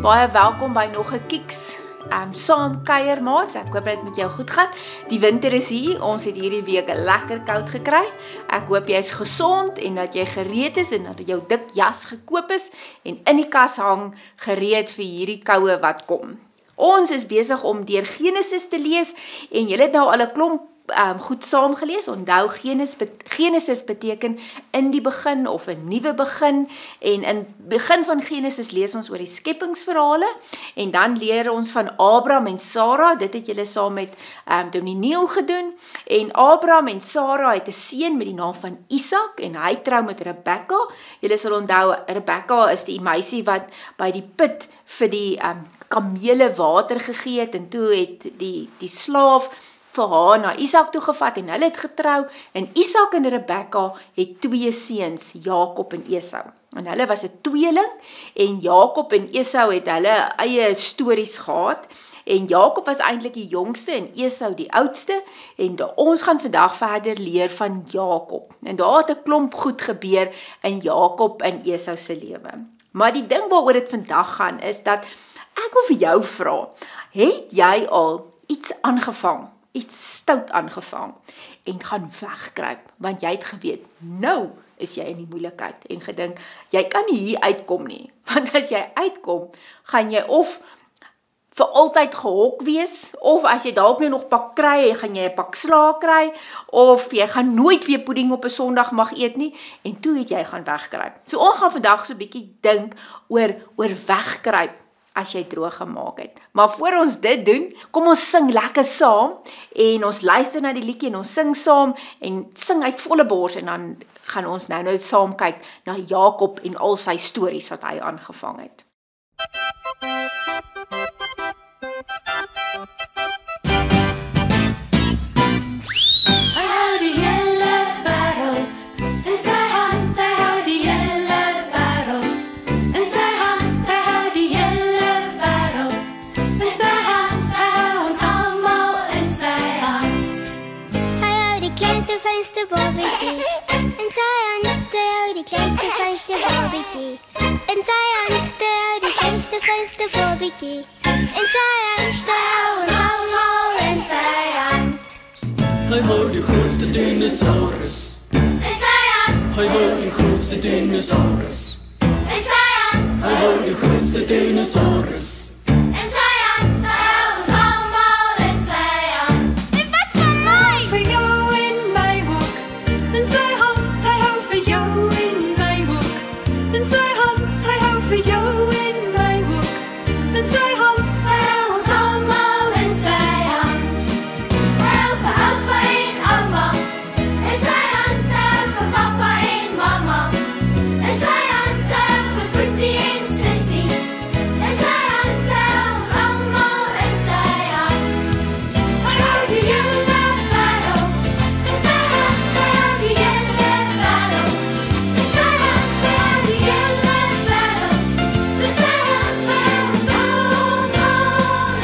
Baie welkom by nog 'n Kiks saam kuier maats. Ek hoop dit met jou goed gaan. Die winter is hier. Ons het hierdie week lekker koud gekry. Ek hoop jy is gesond en dat jy gereed is en dat jou dik jas gekoop is en in die kas hang gereed vir hierdie koue wat kom. Ons is besig om deur Genesis te lees en julle het nou al 'n klomp goed saam gelees. Onthou, Genesis beteken in die begin of 'n nuwe begin, en in begin van Genesis lees ons oor die skepingsverhale en dan leer ons van Abraham en Sarah. Dit het julle saam met Dominee Neil gedoen, en Abraham en Sarah het 'n seun met die naam van Isak en hy trou met Rebekka. Julle sal onthou, Rebekka is die meisie wat by die put vir die kamele water gegee het, en toe het die slaaf vir haar na Isak toegevat en hulle het getrou, en Isak en Rebekka het 2 seuns, Jakob en Esau. En hulle was 'n tweeling, en Jakob en Esau het hulle eie stories gehad, en Jakob was eintlik die jongste en Esau die oudste, en ons gaan vandag verder leer van Jakob. En daar het 'n klomp goed gebeur in Jakob en Esau se lewe. Maar die ding waaroor dit vandag gaan is dat ek wil vir jou vra, het jy al iets aangevang? Iets stout aangevang en gaan wegkruip, want jy het geweet, nou is jy in die moeilikheid en gedink, jy kan nie hier uitkom nie, want as jy uitkom, gaan jy of vir altyd gehok wees, of as jy dalk nou nog pak kry, gaan jy 'n pak sla kry, of jy gaan nooit weer pudding op 'n Sondag mag eet nie, en toe het jy gaan wegkruip. So ons gaan vandag so 'n bietjie dink oor wegkruip, as jy droog gemaak het. Maar voor ons dit doen, kom ons sing lekker saam, en ons luister na die liedjie, en ons sing saam, en sing uit volle bors, en dan gaan ons nou saam kyk na Jakob en al sy stories wat hy aangevang het. Hy hou die grootste dinosaurus in sy hand. Hy hou die grootste dinosaurus in sy hand. Hy hou die grootste dinosaurus in sy hand. Hy hou ons almal in sy hand. En wat van my? Vir jou en my ook in sy hand. Hy hou vir jou en my ook in sy hand. Hy hou vir jou en my ook in sy hand. Hy hou ons almal in sy hand. Hy hou vir oupa en ouma in sy hand. Hy hou vir papa en mama in sy hand. Hy hou vir boetie en sussie in sy hand. Hy hou ons almal in sy hand. Hy hou die hele wêreld in sy hand. Hy hou die hele wêreld in sy hand. Hy hou die hele wêreld in sy hand. Hy hou ons almal in sy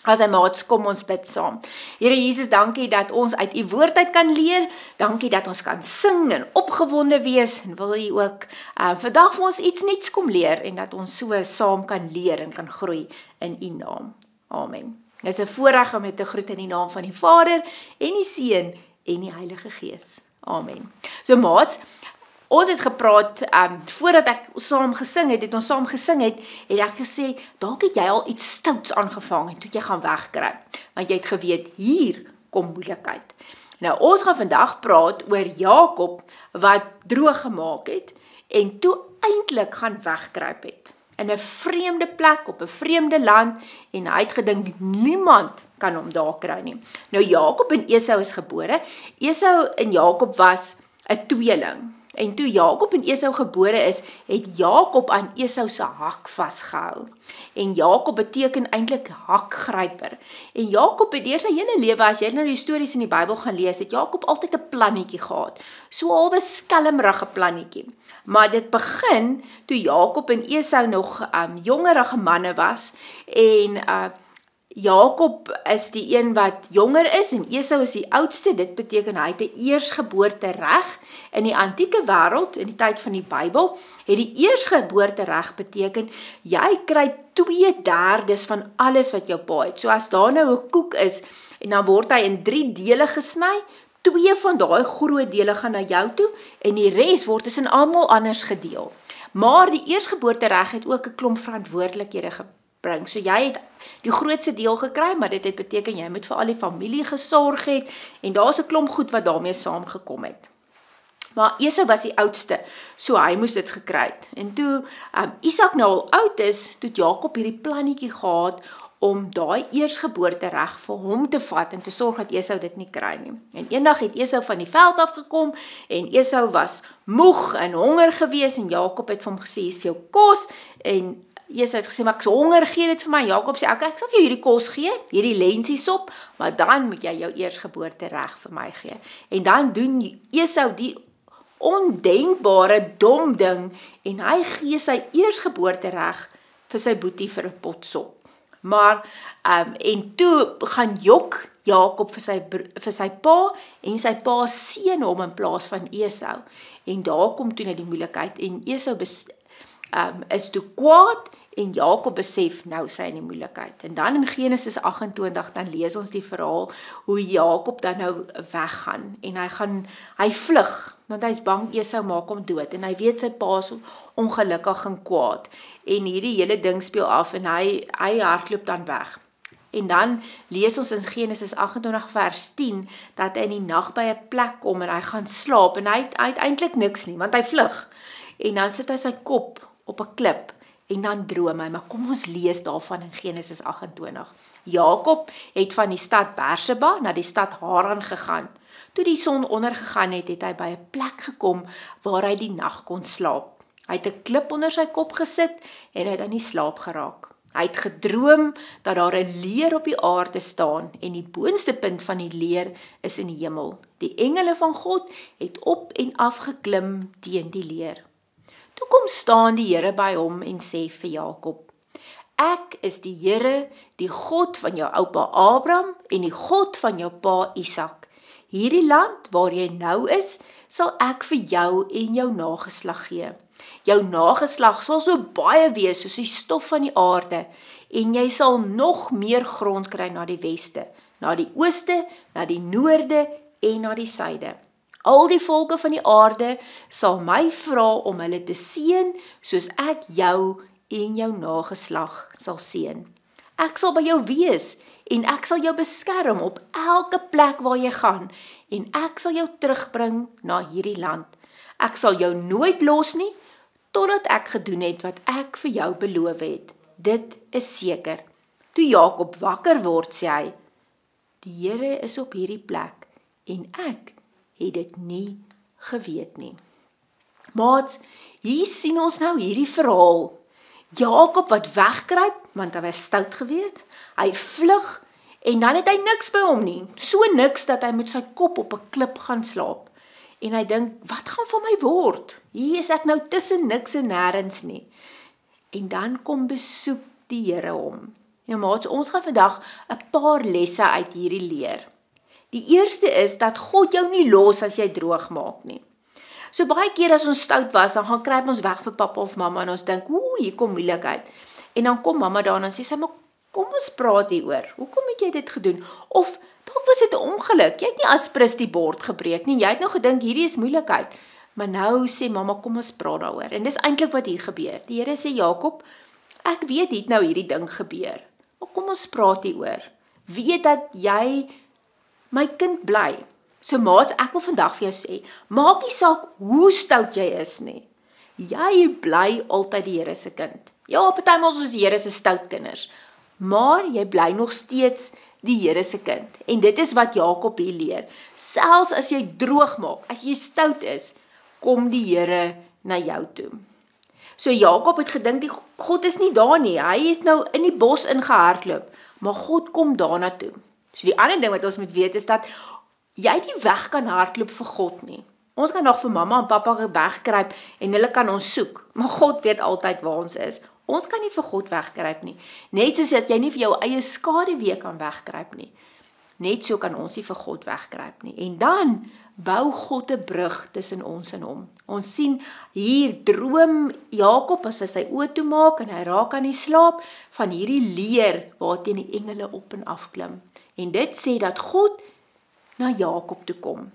As hy maats, kom ons bid saam. Here Jesus, dankie dat ons uit u woord uit kan leer. Dankie dat ons kan sing en opgewonde wees. En wil u ook vandag vir ons iets nuuts kom leer, en dat ons so saam kan leer en kan groei in u naam. Amen. Dit is 'n voorreg om jou te groet in die naam van die Vader en die Seun en die Heilige Gees. Amen. So maats, ons het gepraat, voordat ek saam gesing het, het ek gesê, dalk het jy al iets stouts aangevang, en toe jy gaan wegkruip, want jy het geweet, hier kom moeilikheid. Nou, ons gaan vandag praat oor Jakob, wat droog gemaak het, en toe eintlik gaan wegkruip het, in 'n vreemde plek, op 'n vreemde land, en hy het gedink, niemand kan hom daar kry nie. Nou, Jakob en Esau is gebore. Esau en Jakob was 'n tweeling. En toe Jakob en Esau gebore is, het Jakob aan Esau se hak vasgehou. En Jakob beteken eintlik hakgryper. En Jakob het deur sy hele lewe, as jy nou die stories in die Bybel gaan lees, het Jakob altyd 'n plannetjie gehad. So alwe skelmrige plannetjie. Maar dit begin toe Jakob en Esau nog jongerige manne was, en Jakob is die een wat jonger is en Esau is die oudste. Dit beteken hy het 'n eersgeboortereg. In die antieke wêreld, in die tyd van die Bybel, het die eersgeboortereg beteken jy kry 2/3 van alles wat jou pa het. So as daar nou 'n koek is en dan word hy in 3 dele gesny, 2 van daai groot dele gaan na jou toe en die res word tussen almal anders gedeel. Maar die eersgeboortereg het ook 'n klomp verantwoordelikhede gebring. So jy het die grootste deel gekry, maar dit het beteken jy moet vir al die familie gesorg het en daar's 'n klomp goed wat daarmee saamgekom het. Maar Esau was die oudste, so hy moes dit gekry het. En toe Isak nou al oud is, toe het Jakob hierdie plannetjie gehad om daai eersgeboortereg vir hom te vat en te sorg dat Esau dit nie kry nie. En eendag het Esau van die veld afgekom en Esau was moeg en honger gewees en Jakob het vir hom gesê, "Hier's vir jou kos." En Esau het gesê, "Maar ek's honger, gee dit vir my." Jakob sê, "Oké, ek sal vir jou hierdie kos gee, hierdie lensiesop, maar dan moet jy jou eersgeboortereg vir my gee." En dan doen Esau die ondenkbare dom ding en hy gee sy eersgeboortereg vir sy boetie vir 'n pot sop. Maar en toe gaan jok Jakob vir sy pa en sy pa seën hom in plaas van Esau. En daar kom toe nou die moeilikheid en Esau is toe kwaad en Jakob besef nou sy in die moeilikheid. En dan in Genesis 28 dan lees ons die verhaal hoe Jakob dan nou weggaan en hy vlug want hy is bang Esau maak hom dood en hy weet sy pa is ongelukkig en kwaad en hierdie hele ding speel af en hy hardloop dan weg. En dan lees ons in Genesis 28 vers 10 dat hy in die nag by 'n plek kom en hy gaan slaap en hy het eintlik niks nie want hy vlug. En dan sit hy sy kop op 'n klip en dan droom hy, maar kom ons lees daarvan in Genesis 28. Jakob het van die stad Berseba na die stad Haran gegaan. Toe die son ondergegaan het, het hy by 'n plek gekom waar hy die nag kon slaap. Hy het 'n klip onder sy kop gesit en hy het aan die slaap geraak. Hy het gedroom dat daar 'n leer op die aarde staan en die boonste punt van die leer is in die hemel. Die engele van God het op en af geklim teen die leer. Toe kom staan die Here by hom en sê vir Jakob, "Ek is die Here, die God van jou oupa Abraham en die God van jou pa Isak. Hierdie land waar jy nou is, sal ek vir jou en jou nageslag gee. Jou nageslag sal so baie wees soos die stof van die aarde en jy sal nog meer grond kry na die weste, na die ooste, na die noorde en na die suide. Al die volke van die aarde sal my vra om hulle te seën soos ek jou en jou nageslag sal seën. Ek sal by jou wees en ek sal jou beskerm op elke plek waar jy gaan en ek sal jou terugbring na hierdie land. Ek sal jou nooit los nie totdat ek gedoen het wat ek vir jou beloof het. Dit is seker." Toe Jakob wakker word, sê hy, "Die Here is op hierdie plek en ek het dit nie geweet nie." Maats, hier sien ons nou hierdie verhaal. Jakob wat wegkruip, want hy was stout geweet. Hy vlug en dan het hy niks by hom nie. So niks dat hy met sy kop op 'n klip gaan slaap. En hy dink, wat gaan van my word? Hier is ek nou tussen niks en nêrens nie. En dan kom besoek die Here hom. Nou maats, ons gaan vandag 'n paar lesse uit hierdie leer. Die eerste is dat God jou nie los as jy droog maak nie. So baie keer as ons stout was, dan gaan kruip ons weg vir pappa of mamma en ons dink, hier kom moeilikheid. En dan kom mamma daar en sê sy, "Maar kom ons praat hieroor. Hoekom het jy dit gedoen?" Of dalk was dit 'n ongeluk. Jy het nie aspris die bord gebreek nie. Jy het nou gedink hierdie is moeilikheid. Maar nou sê mamma, "Kom ons praat daaroor." En dis eintlik wat hier gebeur. Die Here sê, "Jakob, ek weet het nou hierdie ding gebeur. Maar kom ons praat hieroor. Weet dat jy my kind bly." So maats, ek wil vandag vir jou sê, maak nie saak hoe stout jy is nie. Jy bly altyd die Here se kind. Ja, partymal is ons die Here se stout kinders, maar jy bly nog steeds die Here se kind. En dit is wat Jakob hier leer. Selfs as jy droog maak, as jy stout is, kom die Here na jou toe. So Jakob het gedink die God is nie daar nie. Hy is nou in die bos ingehardloop, maar God kom daarna toe. So die ander ding wat ons moet weet is dat jy nie weg kan hardloop vir God nie. Ons kan nog vir mamma en pappa wegkruip en hulle kan ons soek, maar God weet altyd waar ons is. Ons kan nie vir God wegkruip nie. Net soos dat jy nie vir jou eie skade weer kan wegkruip nie. Net so kan ons nie vir God wegkruip nie. En dan bou God 'n brug tussen ons en hom. Ons sien hier droom Jakob as hy sy oë toemaak en hy raak aan die slaap van hierdie leer waarteen die engele op en af klim. En dit sê dat God na Jakob toe kom.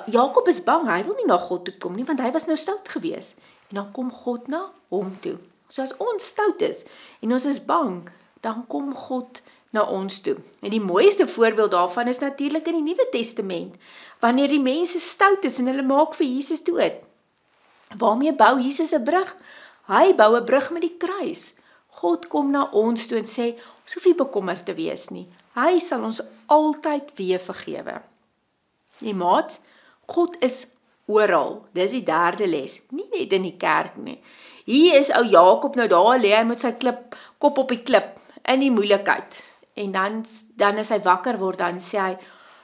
Jakob is bang, hy wil nie na God toe kom nie, want hy was nou stout gewees. En dan kom God na hom toe. So as ons stout is en ons is bang, dan kom God na ons toe. En die mooiste voorbeeld daarvan is natuurlik in die Nuwe Testament, wanneer die mense stout is en hulle maak vir Jesus dood. Waarmee bou Jesus 'n brug? Hy bou 'n brug met die kruis. God kom na ons toe en sê, ons hoef nie bekommerd te wees nie. Hy sal ons altyd weer vergewe. Die maat, God is oral. Dis die derde les, nie net in die kerk nie. Hier is ou Jakob nou daar, lê hy met sy kop op die klip, in die moeilikheid. En dan as hy wakker word, dan sê hy,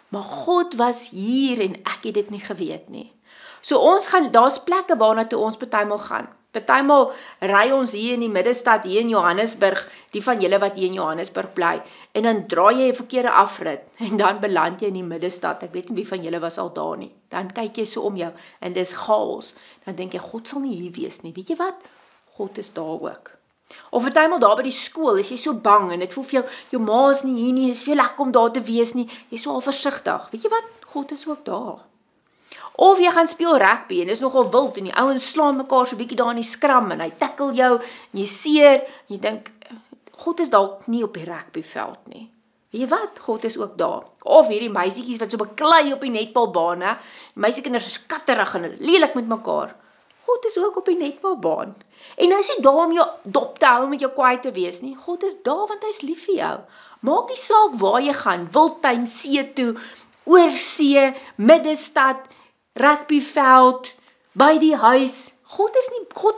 maar God was hier en ek het dit nie geweet nie. So ons gaan, daar's plekke waarna toe ons partymal gaan. Partymal ry ons hier in die middestad, hier in Johannesburg, die van julle wat hier in Johannesburg bly, en dan draai jy 'n verkeerde afrit, en dan beland jy in die middestad. Ek weet nie wie van julle was al daar nie. Dan kyk jy so om jou, en dis chaos. Dan dink jy, God sal nie hier wees nie. Weet jy wat? God is daar ook. Of partymal daar by die skool, is jy so bang, en dit voel vir jou ma is nie hier nie, is veel lekker om daar te wees nie, jy is so al versigtig. Weet jy wat? God is ook daar. Of jy gaan speel rugby, en dis nogal wild, en die ouens slaan mekaar so bietjie daar in die skram, en hy tackle jou, en jy seer, en jy dink, God is dalk nie op die rugbyveld nie. Weet jy wat? God is ook daar. Of hierdie meisietjies wat so beklei op die netbalbaan, hè? Die meisiekinders is katterig en lelik met mekaar. God is ook op die netbalbaan. En hy is nie daar om jou dop te hou met jou kwaai te wees nie. God is daar want hy is lief vir jou. Maak nie saak waar jy gaan, Wildtuin, see toe, oor see, middestad, rugbyveld, by die huis. God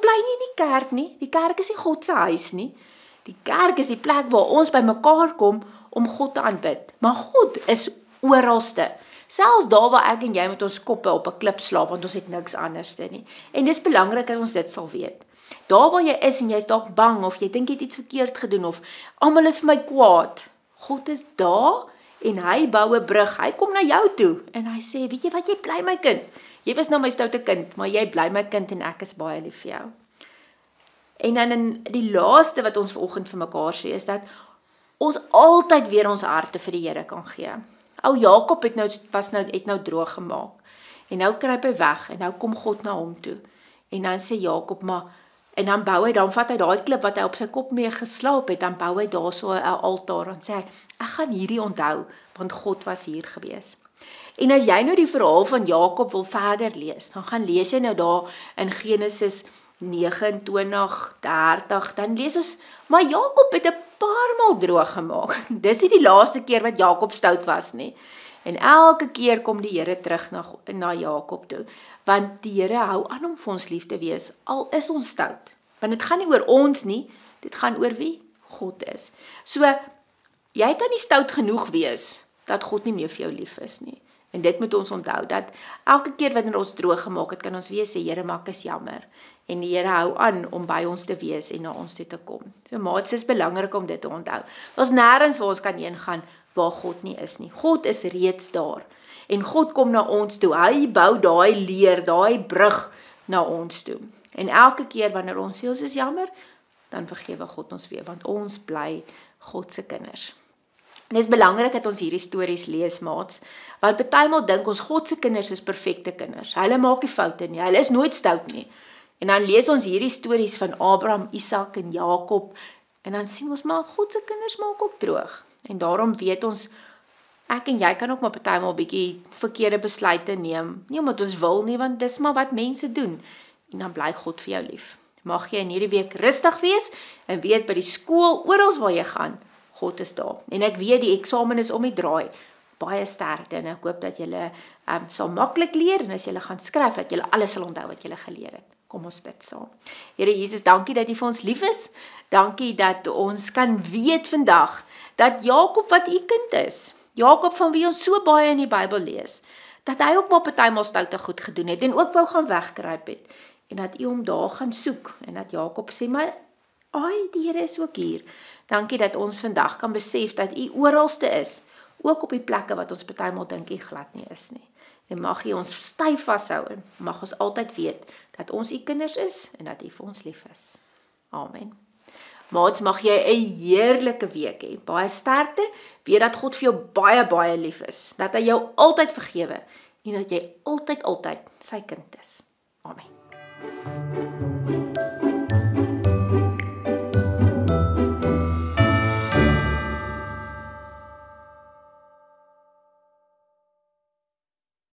bly nie in die kerk nie. Die kerk is nie God se huis nie. Die kerk is die plek waar ons by mekaar kom om God te aanbid. Maar God is oralste. Selfs daar waar ek en jy met ons koppe op 'n klip slaap, want ons het niks anderste nie. En dis belangrik dat ons dit sal weet. Daar waar jy is en jy's dalk bang, of jy dink jy het iets verkeerd gedoen, of almal is vir my kwaad. God is daar, en hy bou 'n brug. Hy kom na jou toe, en hy sê, weet jy wat, jy bly my kind. Jy was nou my stoute kind, maar jy bly my kind, en ek is baie lief vir jou. En dan in die laaste wat ons vanoggend vir mekaar sê, is dat ons altyd weer ons harte vir die Here kan gee. Ou Jakob het nou droog gemaak, en nou kruip hy weg, en nou kom God na hom toe, en dan sê Jakob, en dan vat hy daai klip wat hy op sy kop mee geslaap het, dan bou hy daar so 'n altaar, en sê hy, ek gaan hierdie onthou, want God was hier gewees. En as jy nou die verhaal van Jakob wil verder lees, dan gaan lees jy nou daar in Genesis 29, 30, dan lees ons, maar Jakob het 'n paar maal droog gemaak. Dis nie die laaste keer wat Jakob stout was nie. En elke keer kom die Here terug na Jakob toe, want die Here hou aan om vir ons lief te wees, al is ons stout. Want dit gaan nie oor ons nie, dit gaan oor wie God is. So, jy kan nie stout genoeg wees, dat God nie meer vir jou lief is nie. En dit moet ons onthou, dat elke keer wanneer ons droog gemaak het, kan ons weer sê, Here, maak is jammer. En die Here hou aan om by ons te wees en na ons toe te kom. So maats, is belangrik om dit te onthou. Ons nêrens waar ons kan heen gaan, waar God nie is nie. God is reeds daar. En God kom na ons toe. Hy bou daai leer, daai brug na ons toe. En elke keer wanneer ons sê, ons is jammer, dan vergewe God ons weer, want ons bly God se kinders. En dit is belangrik dat ons hierdie stories lees, maats, want partymal dink ons God se kinders is perfekte kinders. Hulle maak nie foute nie, hulle is nooit stout nie. En dan lees ons hierdie stories van Abraham, Isak en Jakob, en dan sien ons maar God se kinders maak ook droog. En daarom weet ons, ek en jy kan ook maar partymal 'n bietjie verkeerde besluite neem, nie omdat ons wil nie, want dis maar wat mense doen. En dan bly God vir jou lief. Mag jy in hierdie week rustig wees en weet by die skool, oral waar jy gaan, God is daar. En ek weet die eksamen is om die draai. Baie sterkte en ek hoop dat julle sal maklik leer en as julle gaan skryf, dat julle alles sal onthou wat julle geleer het. Kom ons bid saam. Here Jesus, dankie dat U vir ons lief is. Dankie dat ons kan weet vandag dat Jakob wat U kind is, Jakob van wie ons so baie in die Bybel lees, dat hy ook maar partymal stoute goed gedoen het en ook wou gaan wegkruip het. En dat U hom daar gaan soek en dat Jakob sê, maar Ai, die Here is ook hier. Dankie dat ons vandag kan besef dat U oralste is, ook op die plekke wat ons partymal dink U glad nie is nie. En mag U ons styf vashou en mag ons altyd weet dat ons U kinders is en dat U vir ons lief is. Amen. Maats, mag jy 'n heerlike week hê. Baie sterkte, weet dat God vir jou baie, baie lief is, dat hy jou altyd vergewe en dat jy altyd sy kind is. Amen.